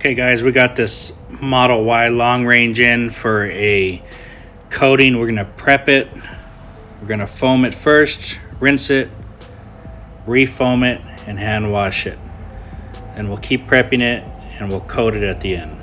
Okay guys, we got this Model Y long range in for a coating. We're gonna prep it. We're gonna foam it first, rinse it, refoam it, and hand wash it. And we'll keep prepping it and we'll coat it at the end.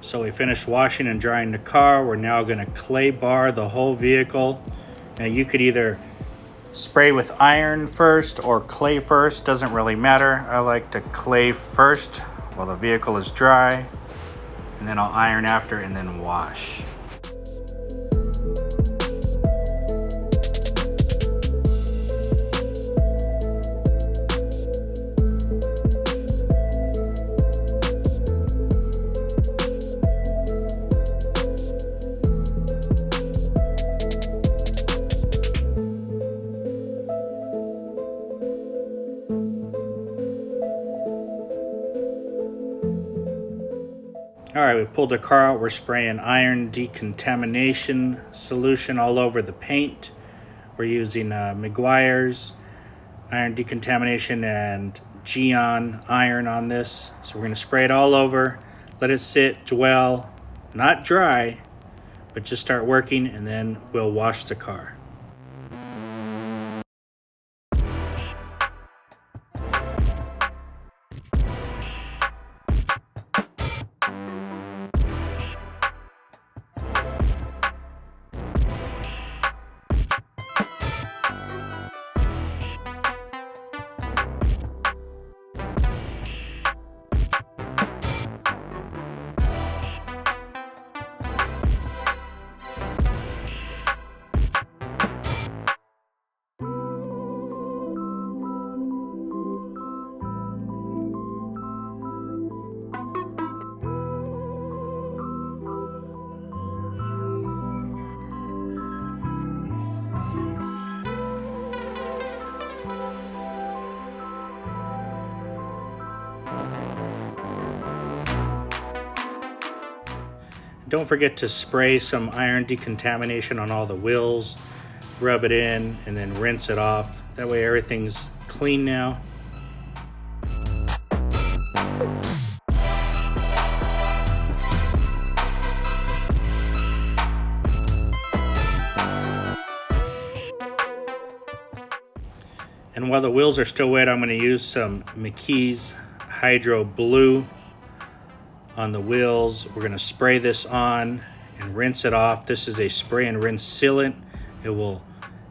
So we finished washing and drying the car. We're now gonna clay bar the whole vehicle. Now you could either spray with iron first or clay first, doesn't really matter. I like to clay first while the vehicle is dry, and then I'll iron after and then wash. All right, we pulled the car out. We're spraying iron decontamination solution all over the paint. We're using MEGUIAR'S iron decontamination and Gyeon iron on this. So we're gonna spray it all over, let it sit, dwell, not dry, but just start working, and then we'll wash the car. Don't forget to spray some iron decontamination on all the wheels, rub it in, and then rinse it off. That way everything's clean now. And while the wheels are still wet, I'm going to use some MEGUIAR'S Hydro Blue on the wheels. We're going to spray this on and rinse it off. This is a spray and rinse sealant. It will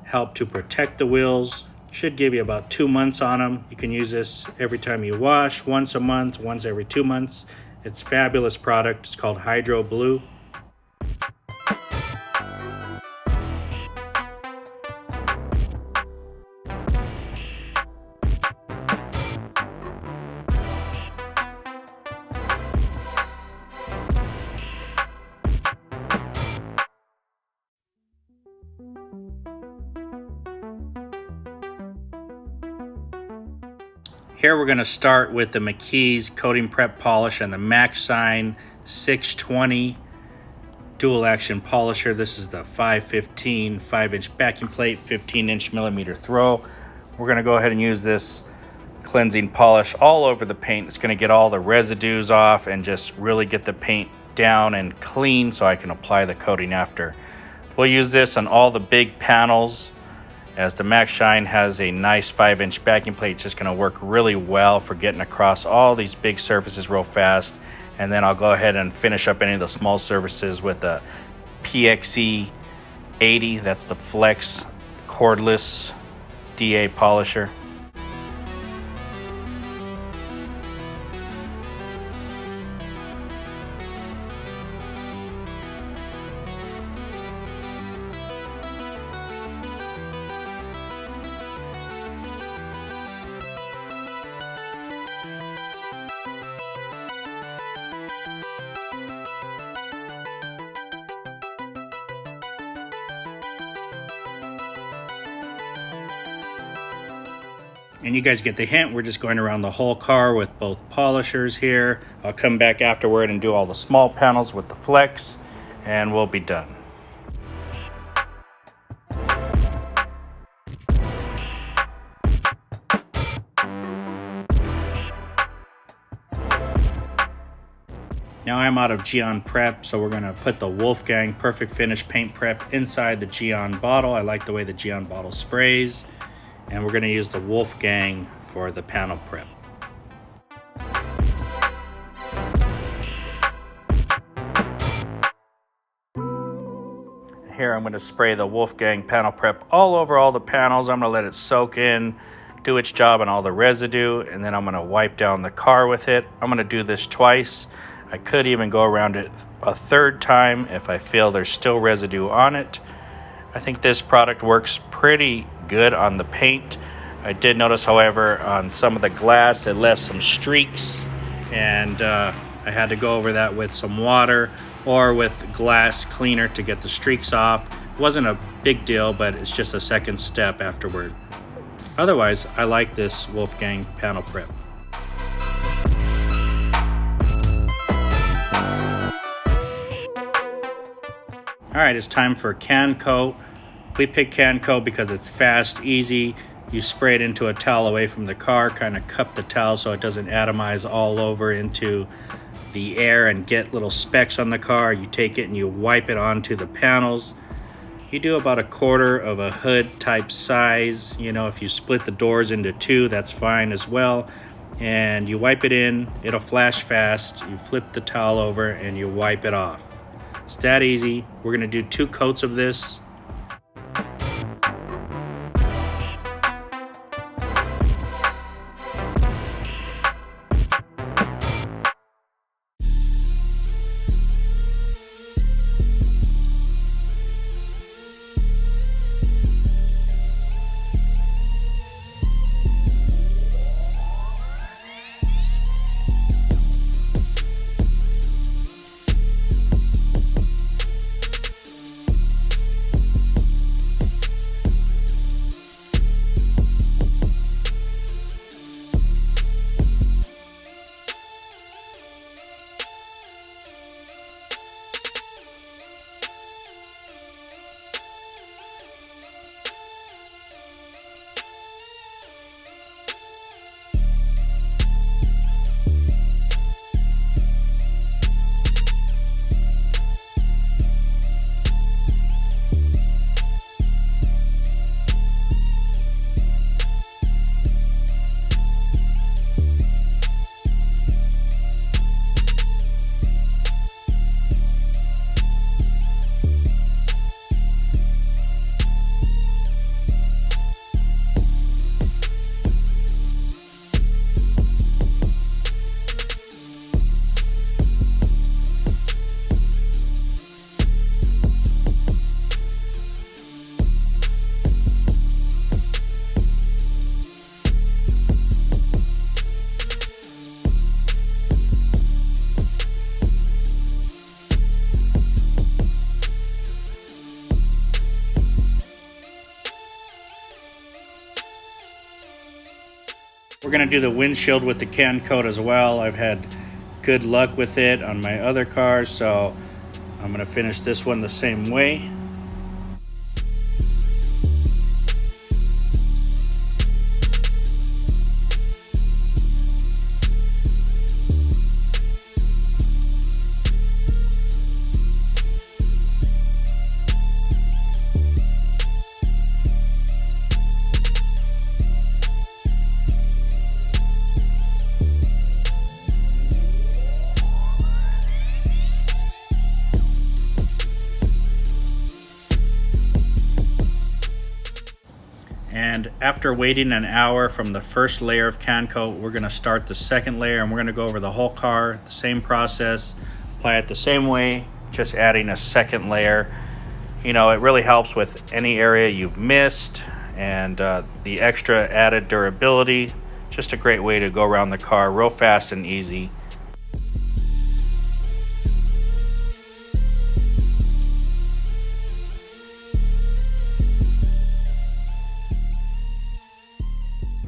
help to protect the wheels. Should give you about 2 months on them. You can use this every time you wash, once a month, once every 2 months. It's a fabulous product. It's called Hydro Blue. Here we're going to start with the MEGUIAR'S Coating Prep Polish and the Max Sign 620 dual action polisher. This is the 515 5-inch backing plate, 15-inch millimeter throw. We're gonna go ahead and use this cleansing polish all over the paint. It's gonna get all the residues off and just really get the paint down and clean so I can apply the coating after. We'll use this on all the big panels, as the Max Shine has a nice 5-inch backing plate. It's just gonna work really well for getting across all these big surfaces real fast. And then I'll go ahead and finish up any of the small surfaces with the PXE 80. That's the Flex cordless DA polisher. And you guys get the hint, we're just going around the whole car with both polishers here. I'll come back afterward and do all the small panels with the Flex, and we'll be done. Now I'm out of Gyeon Prep, so we're gonna put the Wolfgang Perfect Finish Paint Prep inside the Gyeon bottle. I like the way the Gyeon bottle sprays. And we're gonna use the Wolfgang for the panel prep. Here I'm gonna spray the Wolfgang panel prep all over all the panels. I'm gonna let it soak in, do its job on all the residue, and then I'm gonna wipe down the car with it. I'm gonna do this twice. I could even go around it a third time if I feel there's still residue on it. I think this product works pretty good on the paint. I did notice, however, on some of the glass it left some streaks, and I had to go over that with some water or with glass cleaner to get the streaks off. It wasn't a big deal, but it's just a second step afterward. Otherwise, I like this Wolfgang panel prep. All right, it's time for CANCOAT. We pick CANCOAT because it's fast, easy. You spray it into a towel away from the car, kind of cup the towel so it doesn't atomize all over into the air and get little specks on the car. You take it and you wipe it onto the panels. You do about 1/4 of a hood type size. You know, if you split the doors into 2, that's fine as well. And you wipe it in, it'll flash fast. You flip the towel over and you wipe it off. It's that easy. We're gonna do 2 coats of this. We're gonna do the windshield with the CANCOAT as well. I've had good luck with it on my other cars, so I'm gonna finish this one the same way. And after waiting an hour from the first layer of can coat, we're gonna start the second layer, and we're gonna go over the whole car, the same process, apply it the same way, just adding a second layer. You know, it really helps with any area you've missed, and the extra added durability. Just a great way to go around the car real fast and easy.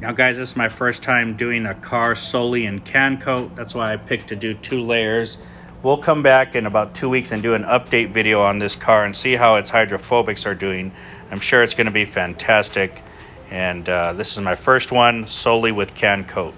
Now guys, this is my first time doing a car solely in can coat. That's why I picked to do 2 layers. We'll come back in about 2 weeks and do an update video on this car and see how its hydrophobics are doing. I'm sure it's gonna be fantastic. And this is my first one solely with can coat.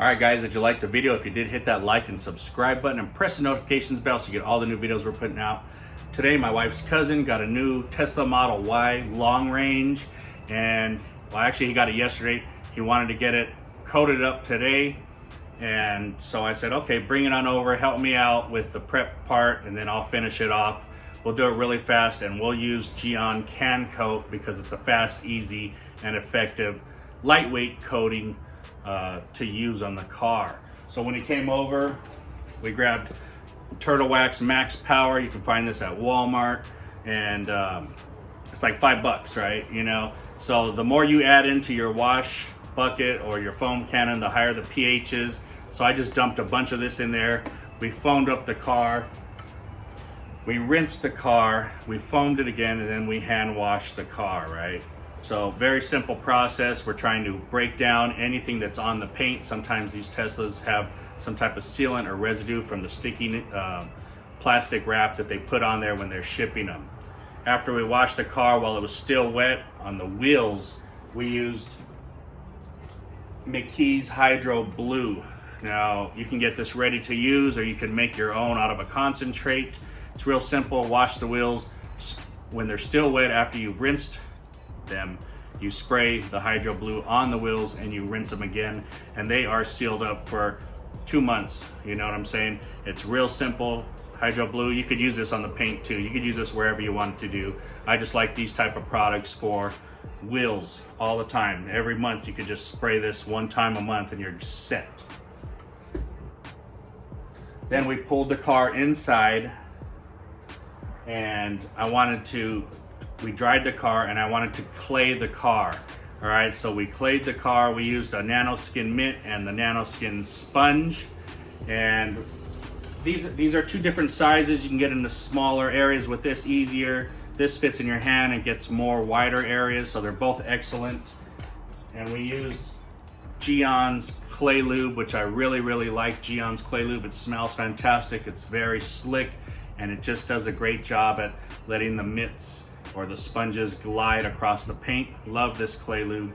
Alright guys, did you like the video? If you did, hit that like and subscribe button and press the notifications bell so you get all the new videos we're putting out. Today my wife's cousin got a new Tesla Model Y long range, and well, actually he got it yesterday. He wanted to get it coated up today, and so I said, okay, bring it on over, help me out with the prep part, and then I'll finish it off. We'll do it really fast, and we'll use Gyeon CANCOAT because it's a fast, easy, and effective lightweight coating to use on the car. So when he came over, we grabbed Turtle Wax Max Power. You can find this at Walmart, and it's like $5, right? You know, so the more you add into your wash bucket or your foam cannon, the higher the pH is. So I just dumped a bunch of this in there. We foamed up the car, we rinsed the car, we foamed it again, and then we hand washed the car, right? So very simple process. We're trying to break down anything that's on the paint. Sometimes these Teslas have some type of sealant or residue from the sticky plastic wrap that they put on there when they're shipping them. After we washed the car while it was still wet on the wheels, we used MEGUIAR'S Hydro Blue. Now you can get this ready to use, or you can make your own out of a concentrate. It's real simple. Wash the wheels when they're still wet. After you've rinsed them, you spray the Hydro Blue on the wheels and you rinse them again, and they are sealed up for 2 months. You know what I'm saying? It's real simple. Hydro Blue, you could use this on the paint too. You could use this wherever you want to do. I just like these type of products for wheels all the time. Every month you could just spray this 1 time a month and you're set. Then we pulled the car inside, and we dried the car, and I wanted to clay the car. All right, so we clayed the car. We used a nanoskin mitt and the nanoskin sponge, and these are 2 different sizes. You can get into smaller areas with this easier. This fits in your hand and gets more wider areas, so they're both excellent. And we used Gyeon's clay lube, which I really like Gyeon's clay lube. It smells fantastic. It's very slick, and it just does a great job at letting the mitts or the sponges glide across the paint. Love this clay lube.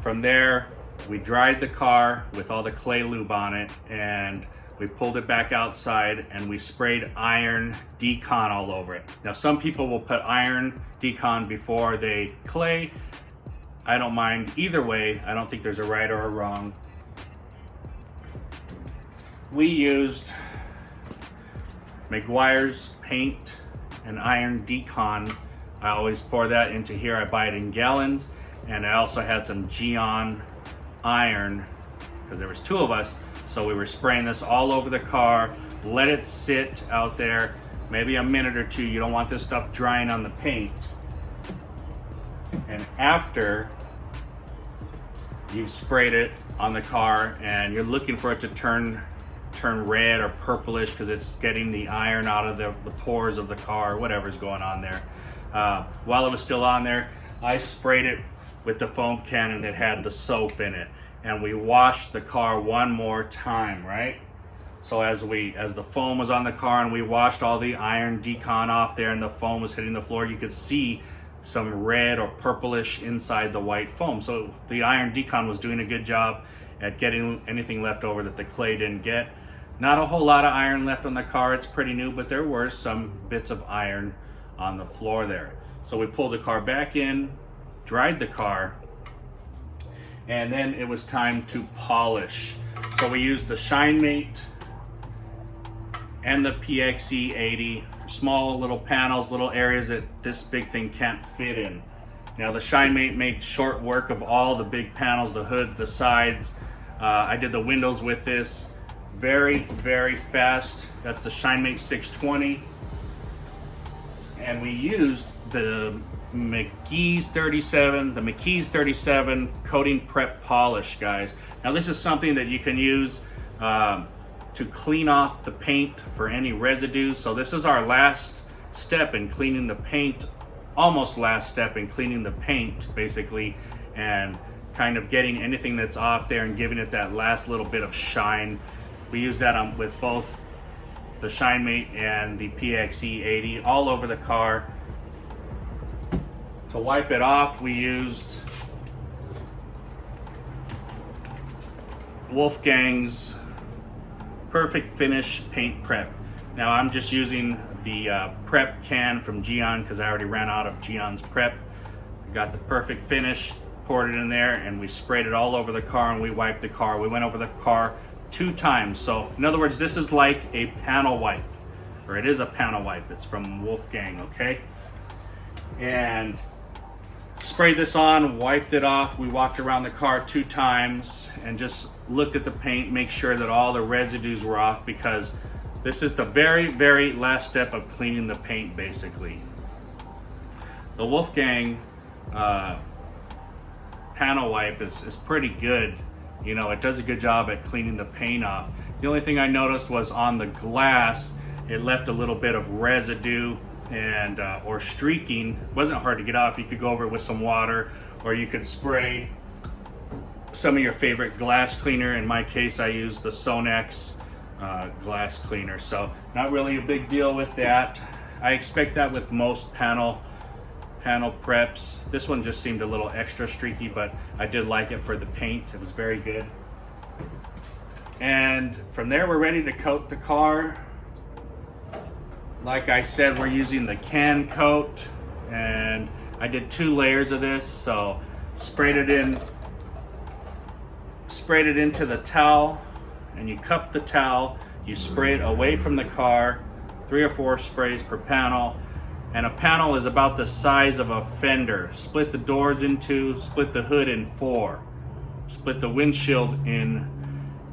From there, We dried the car with all the clay lube on it, and we pulled it back outside and we sprayed iron decon all over it. Now some people will put iron decon before they clay. I don't mind either way. I don't think there's a right or a wrong. We used MEGUIAR'S paint and iron decon. I always pour that into here. I buy it in gallons, and I also had some Gyeon iron because there was 2 of us, so we were spraying this all over the car. Let it sit out there maybe a minute or 2. You don't want this stuff drying on the paint. And after you've sprayed it on the car and you're looking for it to turn red or purplish because it's getting the iron out of the pores of the car, whatever's going on there. While it was still on there, I sprayed it with the foam cannon that had the soap in it, and we washed the car one more time, right? So as the foam was on the car and we washed all the iron decon off there and the foam was hitting the floor, you could see some red or purplish inside the white foam. So the iron decon was doing a good job at getting anything left over that the clay didn't get. Not a whole lot of iron left on the car. It's pretty new, but there were some bits of iron on the floor there. So we pulled the car back in, dried the car, and then it was time to polish. So we used the ShineMate and the PXE 80 for small little panels, little areas that this big thing can't fit in. Now the ShineMate made short work of all the big panels, the hoods, the sides. I did the windows with this. Very, very fast. That's the ShineMate 620. And we used the McGee's 37 coating prep polish, guys. Now this is something that you can use to clean off the paint for any residue. So this is our last step in cleaning the paint, almost last step in cleaning the paint basically, and kind of getting anything that's off there and giving it that last little bit of shine. We use that with both the ShineMate and the PXE 80 all over the car. To wipe it off, we used Wolfgang's Perfect Finish Paint Prep. Now I'm just using the prep can from Gyeon because I already ran out of Gyeon's prep. I got the Perfect Finish, poured it in there, and we sprayed it all over the car and we wiped the car. We went over the car 2 times. So in other words, this is like a panel wipe, or it is a panel wipe. It's from Wolfgang, okay? And sprayed this on, wiped it off. We walked around the car 2 times and just looked at the paint, make sure that all the residues were off, because this is the very, very last step of cleaning the paint basically. The Wolfgang panel wipe is pretty good. You know, it does a good job at cleaning the paint off. The only thing I noticed was on the glass, it left a little bit of residue and or streaking. It wasn't hard to get off. You could go over it with some water, or you could spray some of your favorite glass cleaner. In my case, I use the Sonex glass cleaner, so not really a big deal with that. I expect that with most panel preps. This one just seemed a little extra streaky, but I did like it for the paint. It was very good. And from there, we're ready to coat the car. Like I said, we're using the CANCOAT, and I did 2 layers of this. So sprayed it into the towel, and you cup the towel, you spray it away from the car, 3 or 4 sprays per panel. And a panel is about the size of a fender. Split the doors in 2, split the hood in 4, split the windshield in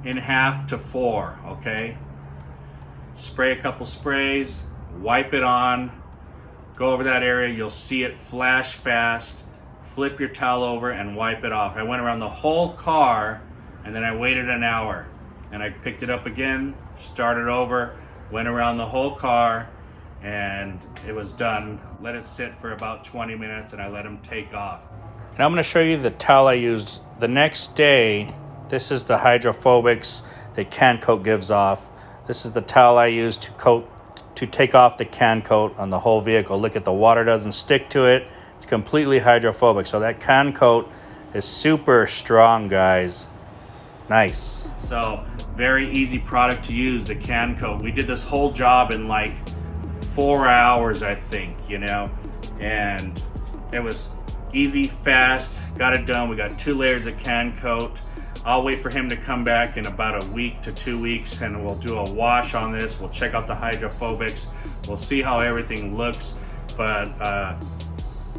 half to 4, okay? Spray a couple sprays, wipe it on, go over that area, you'll see it flash fast, flip your towel over and wipe it off. I went around the whole car, and then I waited an hour, and I picked it up again, started over, went around the whole car, and it was done. Let it sit for about 20 minutes and I let them take off. And I'm going to show you the towel I used the next day. This is the hydrophobics that CANCOAT gives off. This is the towel I used to take off the CANCOAT on the whole vehicle. Look at the water doesn't stick to it. It's completely hydrophobic. So that CANCOAT is super strong, guys. Nice. So very easy product to use, the CANCOAT. We did this whole job in like 4 hours, I think, you know, and it was easy, fast, got it done. We got 2 layers of CANCOAT. I'll wait for him to come back in about a week to 2 weeks, and we'll do a wash on this. We'll check out the hydrophobics. We'll see how everything looks, but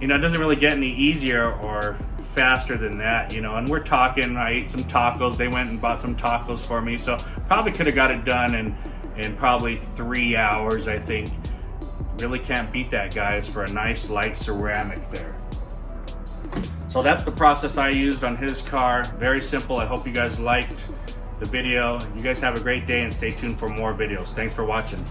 you know, it doesn't really get any easier or faster than that, you know. And we're talking, I ate some tacos. They went and bought some tacos for me, so probably could have got it done in probably 3 hours, I think. Really can't beat that, guys, for a nice light ceramic there. So that's the process I used on his car. Very simple. I hope you guys liked the video. You guys have a great day and stay tuned for more videos. Thanks for watching.